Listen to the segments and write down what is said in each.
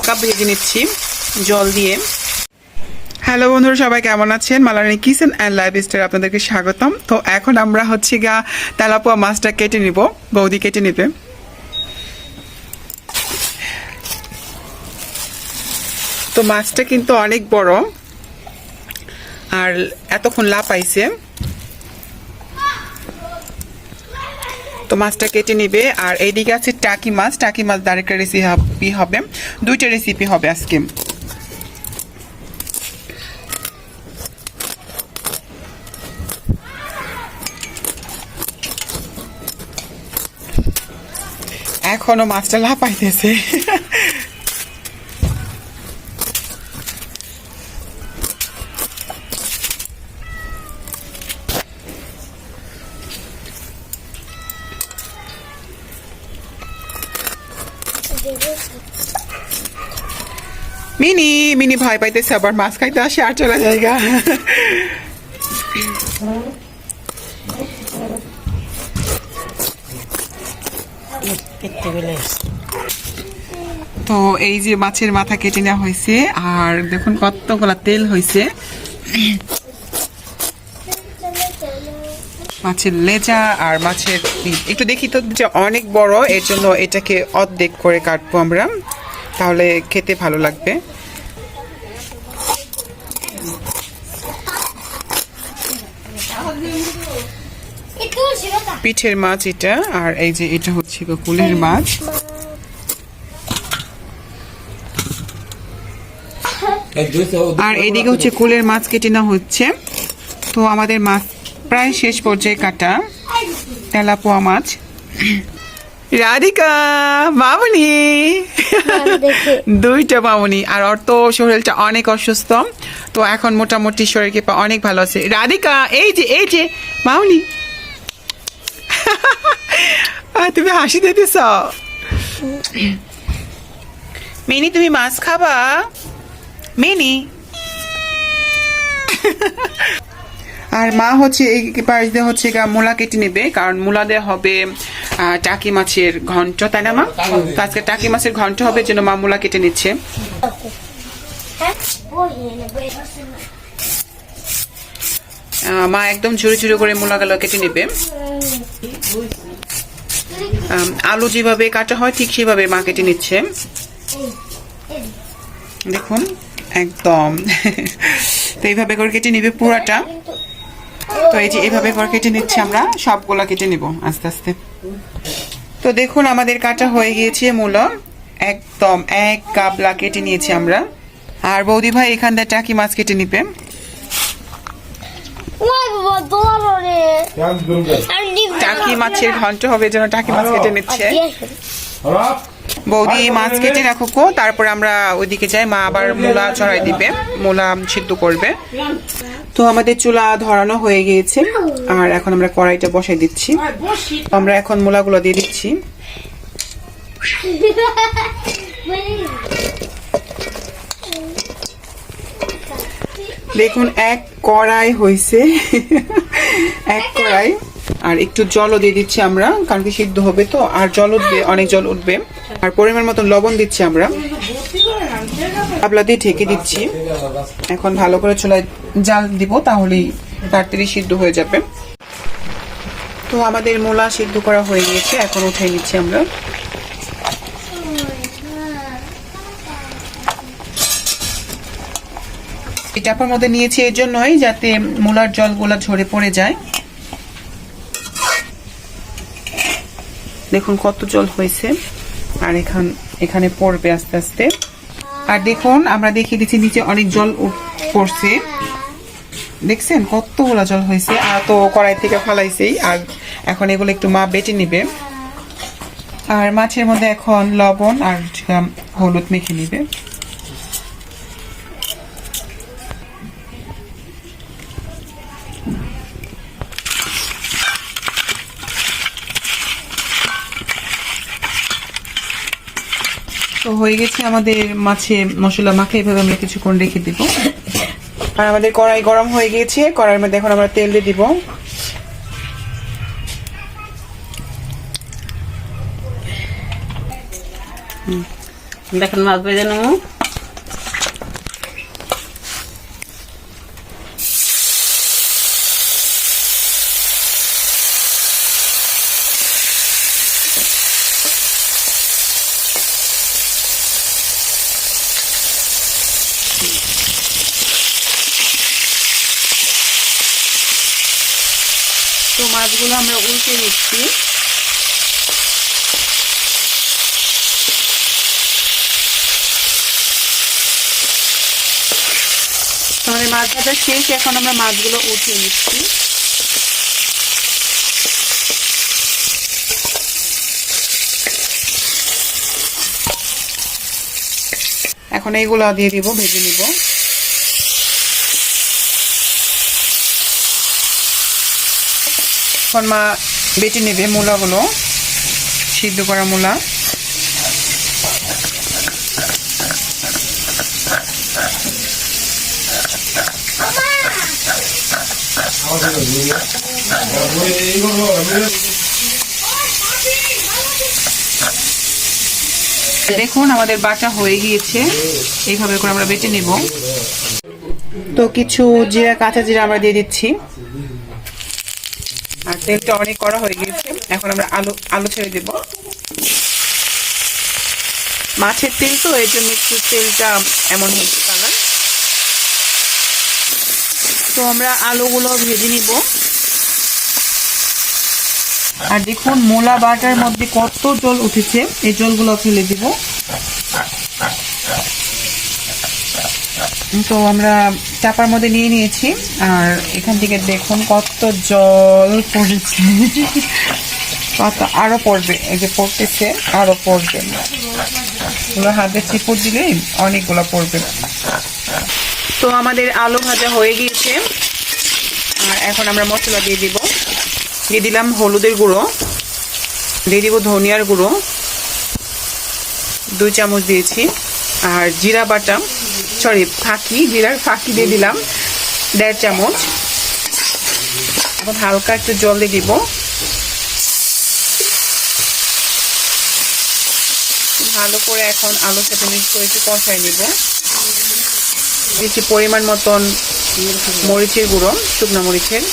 হালকা ভেজে নিচ্ছি জল দিয়ে। হ্যালো বন্ধুরা, সবাই কেমন আছেন? মালারানী কিচেন অ্যান্ড লাইফস্টাইল আপনাদেরকে স্বাগতম। তো এখন আমরা হচ্ছে গা তেলাপোয়া মাছটা কেটে নিব, বৌদি কেটে নেবে। তো মাছটা কিন্তু অনেক বড় আর এতক্ষণ লাফাইছে। তো মাছটা কেটে নিবে। আর এইদিকে আছে টাকি মাছ আরেকটা রেসিপি হবে, দুইটা রেসিপি হবে আজকে। এখনো মাছটা লাফাইতেছে। মিনি ভয় পাইতেছে, আবার মাছ খাইতে আসে আর চলে জায়গা। তো এই যে মাছের মাথা কেটে নেওয়া হয়েছে, আর দেখুন কতগুলা তেল হয়েছে। মাছের লেজা আর মাছের একটু দেখি তো, যে অনেক বড়, এর জন্য এটাকে অর্ধেক করে কাটবো আমরা, তাহলে খেতে ভালো লাগবে। পিঠের মাছ এটা, আর এই যে এটা হচ্ছে কুলের মাছ। আর এইদিকে হচ্ছে কুলের মাছ কেটে নেওয়া হচ্ছে। তো আমাদের মাছ প্রায় শেষ পর্যায়ে কাটা, তেলাপোয়া মাছ। রাধিকা মামনি, দুইটা মামনি। আর ওর তো শরীরটা অনেক অসুস্থ, তো এখন মোটামুটি শরীর কৃপা অনেক ভালো আছে। রাধিকা এই যে মামনি, তুমি হাসি দিতেছ। মিনি তুমি মাছ খাবা? মিনি। আর মা হচ্ছে এই পাশ দিয়ে হচ্ছে মূলা কেটে নেবে, কারণ মূলা দিয়ে হবে টাকি মাছের ঘন্ট, তাই না মা? আজকে টাকি মাছের ঘন্ট হবে, জন্য মা মূলা কেটে নিচ্ছে। মা একদম ঝুড়ি ঝুড়ি করে মূলাগুলো কেটে নেবে। আলু যেভাবে কাটা হয় ঠিক সেভাবে মা কেটে নিচ্ছে। দেখুন একদম। তো এইভাবে করে কেটে নিবে পুরাটা। তো এই যে এইভাবে করে কেটে নিচ্ছি আমরা, সবগুলা কেটে নিব আস্তে আস্তে। তো দেখুন আমাদের কাটা হয়ে গিয়েছে মূলা, একদম এক কাবলা কেটে নিয়েছি আমরা। আর বৌদি ভাই এখান থেকে টাকি মাছ কেটে নিবে। টাকি মাছের ঘন্ট হবে, যেন টাকি মাছ কেটে নিচ্ছে। বৌদি মাছ কেটে রাখো, তারপর আমরা ওইদিকে যাই। মা আবার মূলা চড়াই দিবে, মূলা সিদ্ধ করবে। তো আমাদের চুলা ধরানো হয়ে গিয়েছে, আর এখন আমরা কড়াইটা বসাই দিচ্ছি। আমরা এখন মূলাগুলো দিয়ে দিচ্ছি। দেখুন এক কড়াই হয়েছে, এক কড়াই। আর একটু জলও দিয়ে দিচ্ছি আমরা, কারণ কি সিদ্ধ হবে তো, আর জল উঠবে, অনেক জল উঠবে। আর পরিমাণ মতন লবণ দিচ্ছি আমরা, কাবলা দিয়ে ঢেকে দিচ্ছি। এখন ভালো করে চুলায় জাল দিব, তাহলেই তাড়াতাড়ি সিদ্ধ হয়ে যাবে। তো আমাদের মূলা সিদ্ধ করা হয়ে গিয়েছে, এখন উঠাই নিচ্ছি আমরা। এটা আপনার মধ্যে নিয়েছি এর জন্যই, যাতে মূলার জলগুলা ঝরে পড়ে যায়। দেখুন কত জল হয়েছে, আর এখানে পড়বে আস্তে আস্তে। আর দেখুন আমরা দেখিয়ে দিচ্ছি, নিচে অনেক জল পড়ছে, দেখছেন কতগুলা জল হয়েছে। আর তো কড়াই থেকে ফালাইছেই, আর এখন এগুলো একটু মা বেটে নিবে। আর মাছের মধ্যে এখন লবণ আর হলুদ মেখে নিবে। তো হয়ে গেছে আমাদের মাছে মশলা মাখা, এভাবে আমরা কিছুক্ষণ রেখে দিব। আর আমাদের কড়াই গরম হয়ে গিয়েছে, কড়াইয়ের মধ্যে এখন আমরা তেল দিয়ে দিব। দেখেন মাছ ভেজে নেবো। তো মাছগুলো আমরা উল্টে দিচ্ছি। আমাদের মাছ ভাজা শেষ, এখন আমরা মাছগুলো উঠিয়ে নিচ্ছি। এখন এইগুলো দিয়ে দিব, ভেজে নিব। এখন মা বেটে নেবে মূলাগুলো, সিদ্ধ করা মূলা। দেখুন আমাদের বাটা হয়ে গিয়েছে, এইভাবে করে আমরা বেটে নেব। তো কিছু জিরা, কাঁচা জিরা আমরা দিয়ে দিচ্ছি। আর তেলটা অনেক করা হয়ে গিয়েছে, এখন আমরা আলু ছেড়ে দেব। মাছের তেল তো, এর জন্য একটু তেলটা এমন হচ্ছে কালার। তো আমরা আলুগুলো ভেজে নিব। আর দেখুন মূলা বাটার মধ্যে কত জল উঠেছে, এই জলগুলো ফেলে দিব। তো আমরা চাপার মধ্যে নিয়ে নিয়েছি, আর এখান থেকে দেখুন কত জল পড়েছে। কত আরো পড়বে, এই যে পড়তেছে, আরো পড়বে। ওগুলো হাতে চিপুর দিলে অনেকগুলো পড়বে। তো আমাদের আলু ভাজা হয়ে গিয়েছে, আর এখন আমরা মশলা দিয়ে দিব। দিয়ে দিলাম হলুদের গুঁড়ো, দিয়ে দিব ধনিয়ার গুঁড়ো 2 চামচ দিয়েছি, আর জিরা বাটা, জিরার ফাঁকি দিয়ে দিলাম 1.5 চামচ। এখন হালকা একটু জল দিয়ে দিব। ভালো করে এখন আলুর সাথে মিক্স করে একটু কষাই নিব। দিচ্ছি পরিমাণ মতন মরিচের গুঁড়ো, শুকনো মরিচের।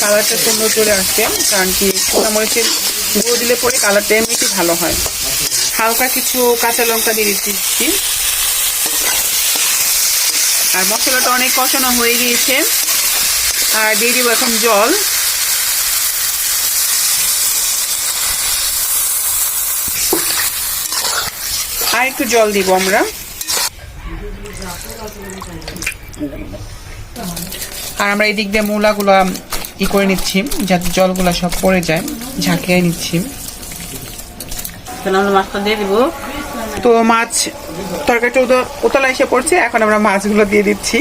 কালারটা সুন্দর চলে আসছে, কারণ কি শুকনো মরিচের গুঁড়ো দিলে পরে কালারটা এমনিতে ভালো হয়। হালকা কিছু কাঁচা লঙ্কা দিয়ে দিচ্ছি। আর মশলাটা অনেক কষানো হয়ে গিয়েছে, আর দিয়ে দিব এখন জল। আর একটু জল দিব আমরা। আর আমরা এই দিক দিয়ে মূলাগুলো করে নিচ্ছি, যাতে জলগুলা সব পড়ে যায়, ঝাঁকিয়ে নিচ্ছি। মাছটা দিয়ে দিব। তো মাছ তরকারিটা উতলা এসে পড়ছে, এখন আমরা মাছগুলো দিয়ে দিচ্ছি।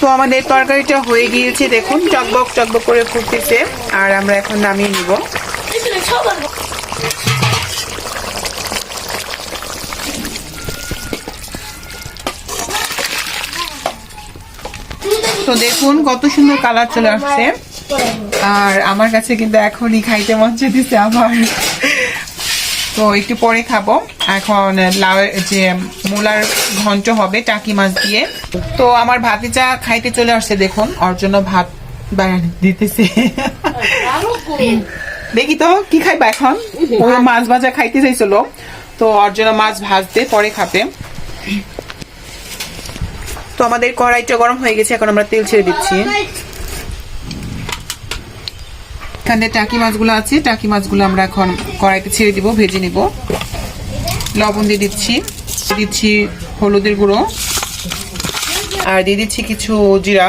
তো আমাদের তরকারিটা হয়ে গিয়েছে, দেখুন টকবক টকবক করে ফুটতেছে। আর আমরা এখন নামিয়ে নিব। তো দেখুন কত সুন্দর কালার চলে আসছে, আর আমার কাছে কিন্তু এখনই খাইতে মন চাইতেছে আমার। তো একটু পরে খাবো। এখন লাউয়ের যে মূলার ঘন্ট হবে টাকি মাছ দিয়ে। তো আমার ভাতিজা খাইতে চলে আসছে, দেখুন ওর জন্য ভাত দিতেছে। দেখি তো কি খাইবা এখন। ও মাছ ভাজা খাইতে চাইছিল, তো ওর জন্য মাছ ভাজতে পরে খাবে। তো আমাদের কড়াইটা গরম হয়ে গেছে, এখন আমরা তেল ছেড়ে দিচ্ছি। এখানে টাকি মাছগুলো আছে, টাকি মাছগুলো আমরা এখন কড়াইতে ছেড়ে দিব, ভেজে নিব। লবণ দিয়ে দিচ্ছি হলুদের গুঁড়ো, আর দিয়ে দিচ্ছি কিছু জিরা।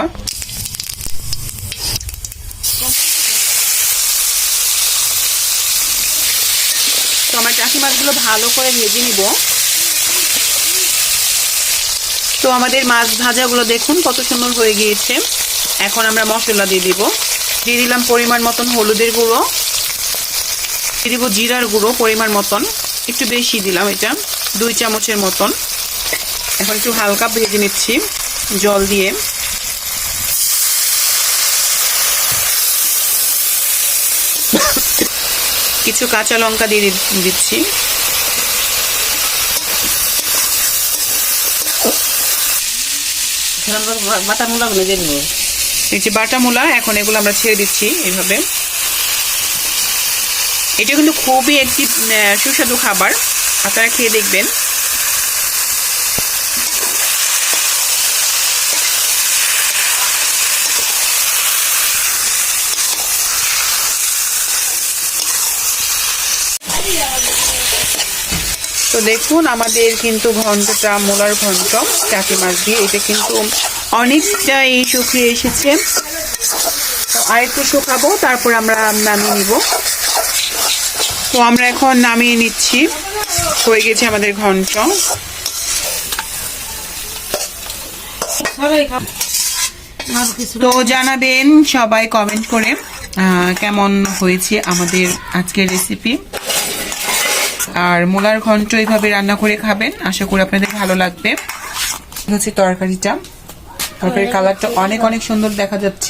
তো আমার টাকি মাছগুলো ভালো করে ভেজে নিব। তো আমাদের মাছ ভাজাগুলো দেখুন কত সুন্দর হয়ে গিয়েছে। এখন আমরা মশলা দিয়ে দিব। দিয়ে দিলাম পরিমাণ মতন হলুদের গুঁড়ো, দিয়ে দিব জিরার গুঁড়ো পরিমাণ মতন, একটু বেশি দিলাম, এটা 2 চামচের মতন। এখন একটু হালকা ভেজে নিচ্ছি জল দিয়ে। কিছু কাঁচা লঙ্কা দিয়ে দিচ্ছি। বাটা মূলা গুলো দিয়ে দেবো। এই যে বাটা মূলা, এখন এগুলো আমরা ছেড়ে দিচ্ছি এইভাবে। এটা কিন্তু খুবই একটি সুস্বাদু খাবার, আপনারা খেয়ে দেখবেন। তো দেখুন আমাদের কিন্তু ঘন্টটা, মূলার ঘন্ট টাকি মাছ দিয়ে, এটা কিন্তু অনেকটাই শুকিয়ে এসেছে। আর একটু শুকাবো, তারপর আমরা নামিয়ে নিব। তো আমরা এখন নামিয়ে নিচ্ছি, হয়ে গেছে আমাদের ঘন্ট। তো জানাবেন সবাই কমেন্ট করে কেমন হয়েছে আমাদের আজকের রেসিপি। আর মূলার ঘন্ট এইভাবে রান্না করে খাবেন, আশা করি আপনাদের ভালো লাগবে। হচ্ছে তরকারিটা, তরকারির কালারটা অনেক অনেক সুন্দর দেখা যাচ্ছে।